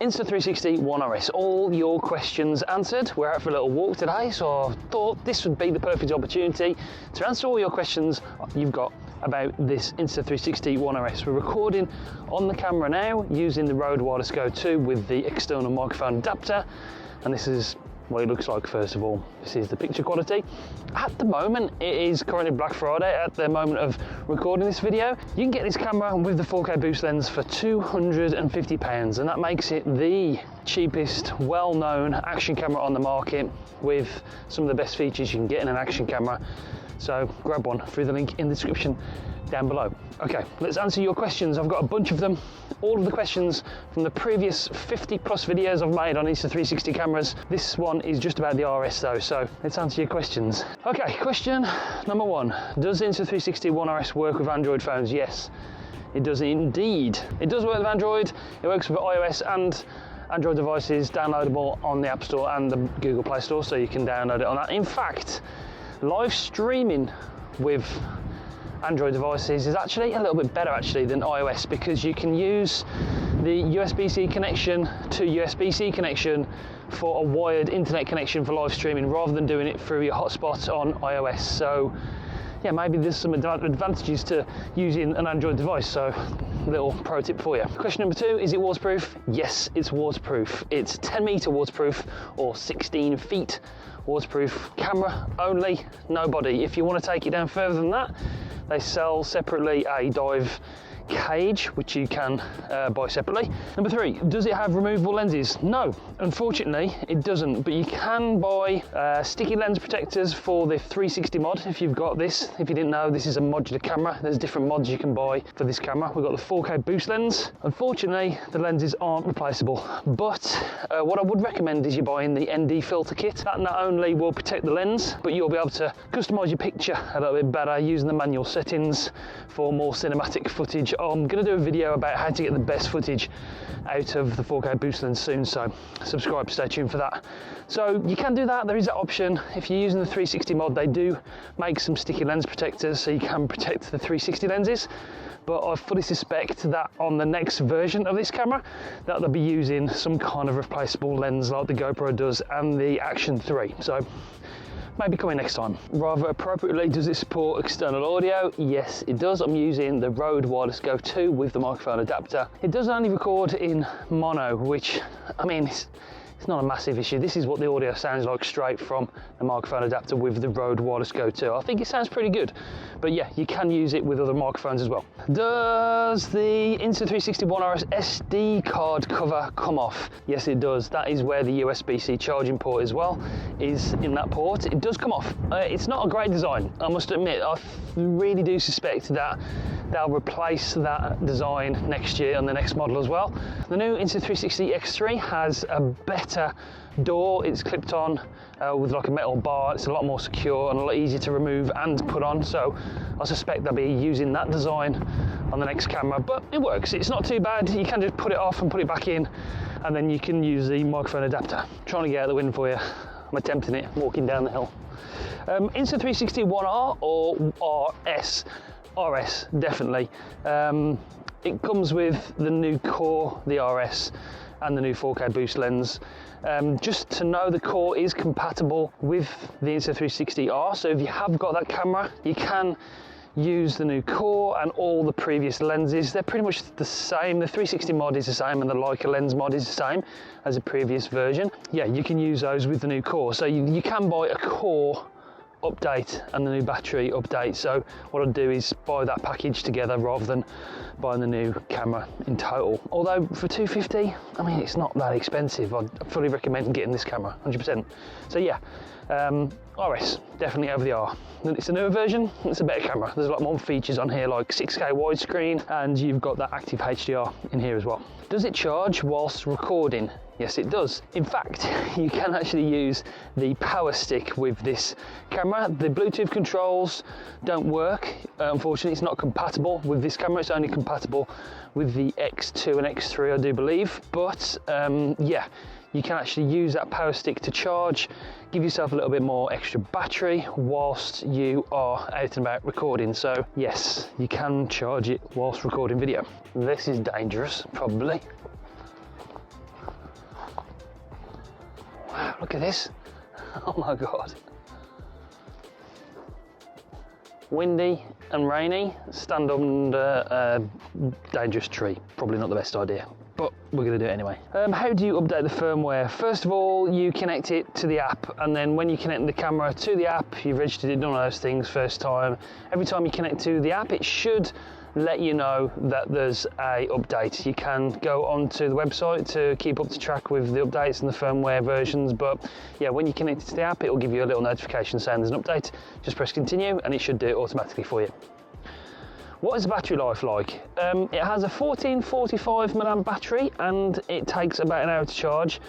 Insta360 ONE RS, all your questions answered. We're out for a little walk today, so I thought this would be the perfect opportunity to answer all your questions you've got about this Insta360 ONE RS. We're recording on the camera now using the Rode Wireless Go 2 with the external microphone adapter, and this is what it looks like. First of all, this is the picture quality. At the moment, it is currently Black Friday at the moment of recording this video. You can get this camera with the 4K boost lens for £250, and that makes it the cheapest, well-known action camera on the market with some of the best features you can get in an action camera. So grab one through the link in the description down below. Okay, let's answer your questions. I've got a bunch of them. All of the questions from the previous 50 plus videos I've made on Insta360 cameras. This one is just about the RS though, so let's answer your questions. Okay, question number one. Does Insta360 ONE RS work with Android phones? Yes, it does indeed. It does work with Android. It works with iOS and Android devices, downloadable on the App Store and the Google Play Store, so you can download it on that. In fact, live streaming with Android devices is actually a little bit better actually than iOS, because you can use the USB-C connection to USB-C connection for a wired internet connection for live streaming rather than doing it through your hotspot on iOS. So yeah, maybe there's some advantages to using an Android device, so little pro tip for you. Question number two, is it waterproof? Yes, it's waterproof. It's 10 meter waterproof or 16 feet waterproof. Camera only, no body. If you want to take it down further than that, they sell separately a dive cage, which you can buy separately. Number three, does it have removable lenses? No, unfortunately it doesn't, but you can buy sticky lens protectors for the 360 mod if you've got this. If you didn't know, this is a modular camera. There's different mods you can buy for this camera. We've got the 4K boost lens. Unfortunately, the lenses aren't replaceable, but what I would recommend is you buying the ND filter kit. That not only will protect the lens, but you'll be able to customize your picture a little bit better using the manual settings for more cinematic footage. I'm going to do a video about how to get the best footage out of the 4K boost lens soon, so subscribe, stay tuned for that. So you can do that, there is that option. If you're using the 360 mod, they do make some sticky lens protectors so you can protect the 360 lenses, but I fully suspect that on the next version of this camera that they'll be using some kind of replaceable lens like the GoPro does and the Action 3. So maybe coming next time. Rather appropriately, does it support external audio? Yes, it does. I'm using the Rode Wireless Go 2 with the microphone adapter. It does only record in mono, which, I mean, it's not a massive issue. This is what the audio sounds like straight from the microphone adapter with the Rode Wireless Go 2. I think it sounds pretty good, but yeah, you can use it with other microphones as well. Does the Insta360 ONE RS SD card cover come off? Yes, it does. That is where the USB-C charging port as well is, in that port. It does come off. It's not a great design, I must admit. I really do suspect that they'll replace that design next year on the next model as well. The new Insta360 X3 has a better door. It's clipped on with like a metal bar. It's a lot more secure and a lot easier to remove and put on, so I suspect they'll be using that design on the next camera, but it works. It's not too bad. You can just put it off and put it back in, and then you can use the microphone adapter. Trying to get out the wind for you. I'm attempting it walking down the hill. Insta360 ONE R or RS? RS, definitely. It comes with the new core, the RS, and the new 4K boost lens. Just to know, the core is compatible with the Insta360 R, so if you have got that camera, you can use the new core and all the previous lenses. They're pretty much the same. The 360 mod is the same and the Leica lens mod is the same as the previous version. Yeah, you can use those with the new core. So you can buy a core update and the new battery update. So what I'd do is buy that package together rather than buying the new camera in total. Although for $250, I mean, it's not that expensive. I'd fully recommend getting this camera, 100%. So yeah, RS, definitely over the R. It's a newer version, it's a better camera. There's a lot more features on here, like 6K widescreen, and you've got that active HDR in here as well. Does it charge whilst recording? Yes, it does. In fact, you can actually use the power stick with this camera. The Bluetooth controls don't work. Unfortunately, it's not compatible with this camera. It's only compatible with the X2 and X3, I do believe. But yeah, you can actually use that power stick to charge, give yourself a little bit more extra battery whilst you are out and about recording. So yes, you can charge it whilst recording video. This is dangerous, probably. look at this. Oh my God. Windy and rainy, stand under a dangerous tree. Probably not the best idea, but we're going to do it anyway. How do you update the firmware? First of all, you connect it to the app, and then when you connect the camera to the app, you've registered it, done all those things first time. Every time you connect to the app, it should let you know that there's a update. You can go onto the website to keep up to track with the updates and the firmware versions, but yeah, when you connect it to the app, it will give you a little notification saying there's an update. Just press continue and it should do it automatically for you. What is the battery life like? It has a 1445 mAh battery and it takes about an hour to charge.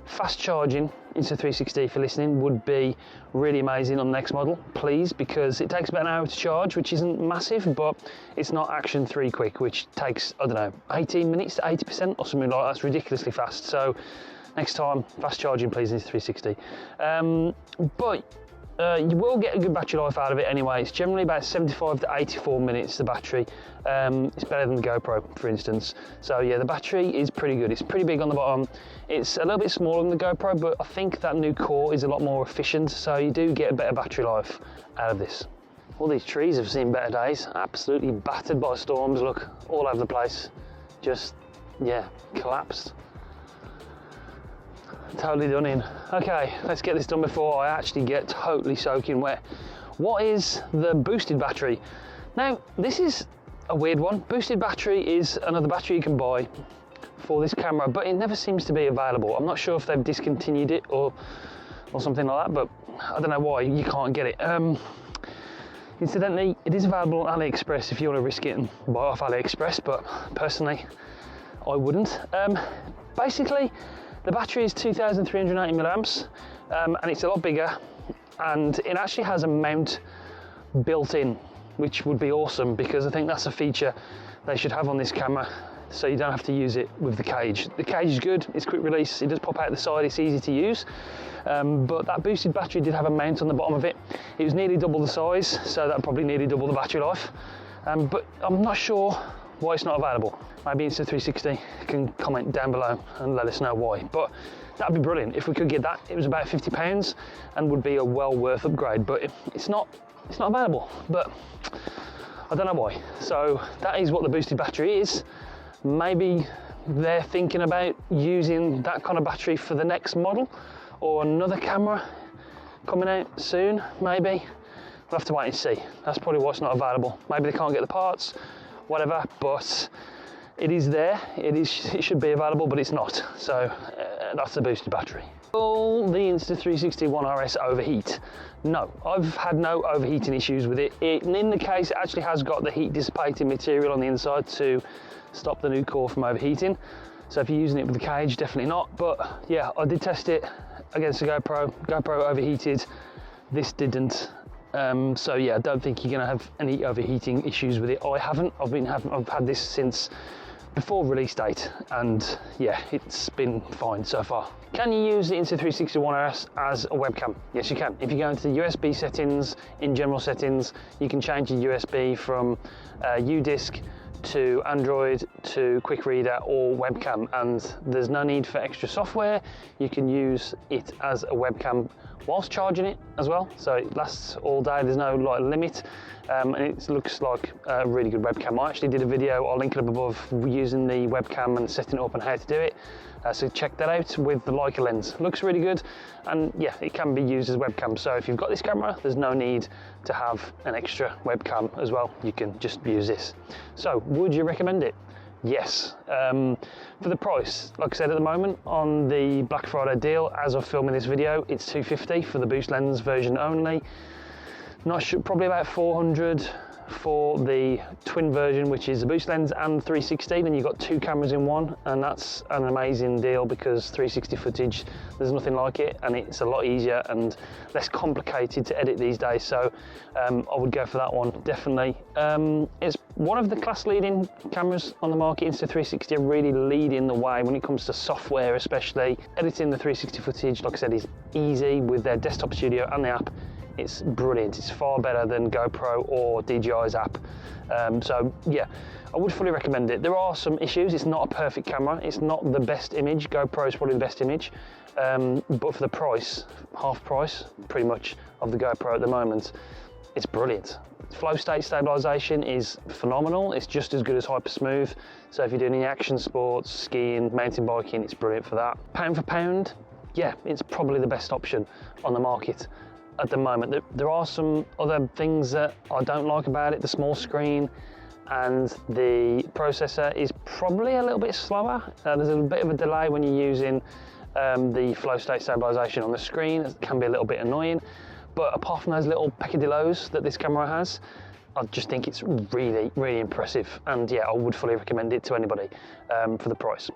Fast charging, Insta360 if you're listening, would be really amazing on the next model, please, because it takes about an hour to charge, which isn't massive, but it's not Action 3 Quick, which takes, I don't know, 18 minutes to 80% or something like that. That's ridiculously fast. So next time, fast charging, please, Insta360. You will get a good battery life out of it anyway. It's generally about 75 to 84 minutes, the battery. It's better than the GoPro, for instance. So yeah, the battery is pretty good. It's pretty big on the bottom. It's a little bit smaller than the GoPro, but I think that new core is a lot more efficient, so you do get a better battery life out of this. All these trees have seen better days. Absolutely battered by storms, look, all over the place. Just, yeah, collapsed. Totally done in. Okay, let's get this done before I actually get totally soaking wet. What is the boosted battery? Now, this is a weird one. Boosted battery is another battery you can buy for this camera, but it never seems to be available. I'm not sure if they've discontinued it or something like that, but I don't know why you can't get it. Incidentally, it is available on AliExpress if you want to risk it and buy off AliExpress, but personally, I wouldn't. Basically, the battery is 2,380 milliamps, and it's a lot bigger, and it actually has a mount built in, which would be awesome because I think that's a feature they should have on this camera, so you don't have to use it with the cage. The cage is good, it's quick release, it does pop out the side, it's easy to use, but that boosted battery did have a mount on the bottom of it. It was nearly double the size, so that probably nearly double the battery life, but I'm not sure why it's not available. Maybe Insta360 can comment down below and let us know why, but that'd be brilliant if we could get that. It was about £50 and would be a well worth upgrade, but it's not available, but I don't know why. So that is what the boosted battery is. Maybe they're thinking about using that kind of battery for the next model or another camera coming out soon, maybe. We'll have to wait and see. That's probably why it's not available. Maybe they can't get the parts, whatever, but it is there. It should be available, but it's not. So that's the boosted battery. Will the Insta360 ONE RS overheat? No, I've had no overheating issues with it. In the case, it actually has got the heat dissipating material on the inside to stop the new core from overheating. So if you're using it with the cage, definitely not. But yeah, I did test it against the GoPro. GoPro overheated. This didn't. So yeah, I don't think you're going to have any overheating issues with it. I haven't. I've had this since before release date, and yeah, it's been fine so far. Can you use the Insta360 ONE RS as a webcam? Yes, you can. If you go into the USB settings, in general settings, you can change your USB from UDisc to Android to quick reader or webcam, and there's no need for extra software. You can use it as a webcam whilst charging it as well, so it lasts all day. There's no limit, and it looks like a really good webcam. I actually did a video, I'll link it up above, using the webcam and setting it up and how to do it, so check that out with the Leica lens. Looks really good, and yeah, it can be used as webcam. So if you've got this camera, there's no need to have an extra webcam as well. You can just use this. So would you recommend it? Yes. For the price, like I said, at the moment on the Black Friday deal, as of filming this video, it's $250 for the boost lens version only. Not sure, probably about 400 for the twin version, which is the boost lens and 360. Then you've got two cameras in one, and that's an amazing deal because 360 footage, there's nothing like it, and it's a lot easier and less complicated to edit these days. So I would go for that one, definitely. It's one of the class leading cameras on the market. Insta360 are really leading the way when it comes to software, especially. Editing the 360 footage, like I said, is easy with their desktop studio and the app. It's brilliant. It's far better than GoPro or DJI's app. So yeah, I would fully recommend it. There are some issues. It's not a perfect camera. It's not the best image. GoPro is probably the best image. But for the price, half price pretty much of the GoPro at the moment, it's brilliant. Flow state stabilization is phenomenal. It's just as good as Hyper Smooth. So if you're doing any action sports, skiing, mountain biking, it's brilliant for that. Pound for pound, yeah, it's probably the best option on the market at the moment. There are some other things that I don't like about it. The small screen and the processor is probably a little bit slower. There's a bit of a delay when you're using the flow state stabilization on the screen. It can be a little bit annoying. But apart from those little peccadillos that this camera has, I just think it's really, really impressive. And yeah, I would fully recommend it to anybody for the price.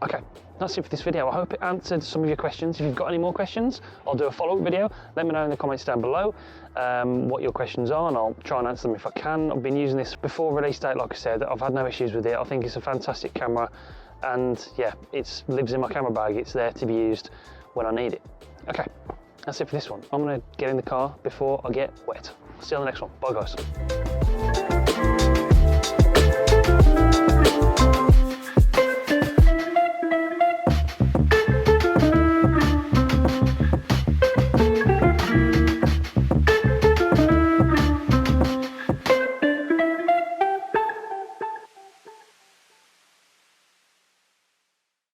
Okay, that's it for this video. I hope it answered some of your questions. If you've got any more questions, I'll do a follow-up video. Let me know in the comments down below what your questions are, and I'll try and answer them if I can. I've been using this before release date, like I said. I've had no issues with it. I think it's a fantastic camera, and yeah, it lives in my camera bag. It's there to be used when I need it. Okay, that's it for this one. I'm gonna get in the car before I get wet. See you on the next one. Bye guys.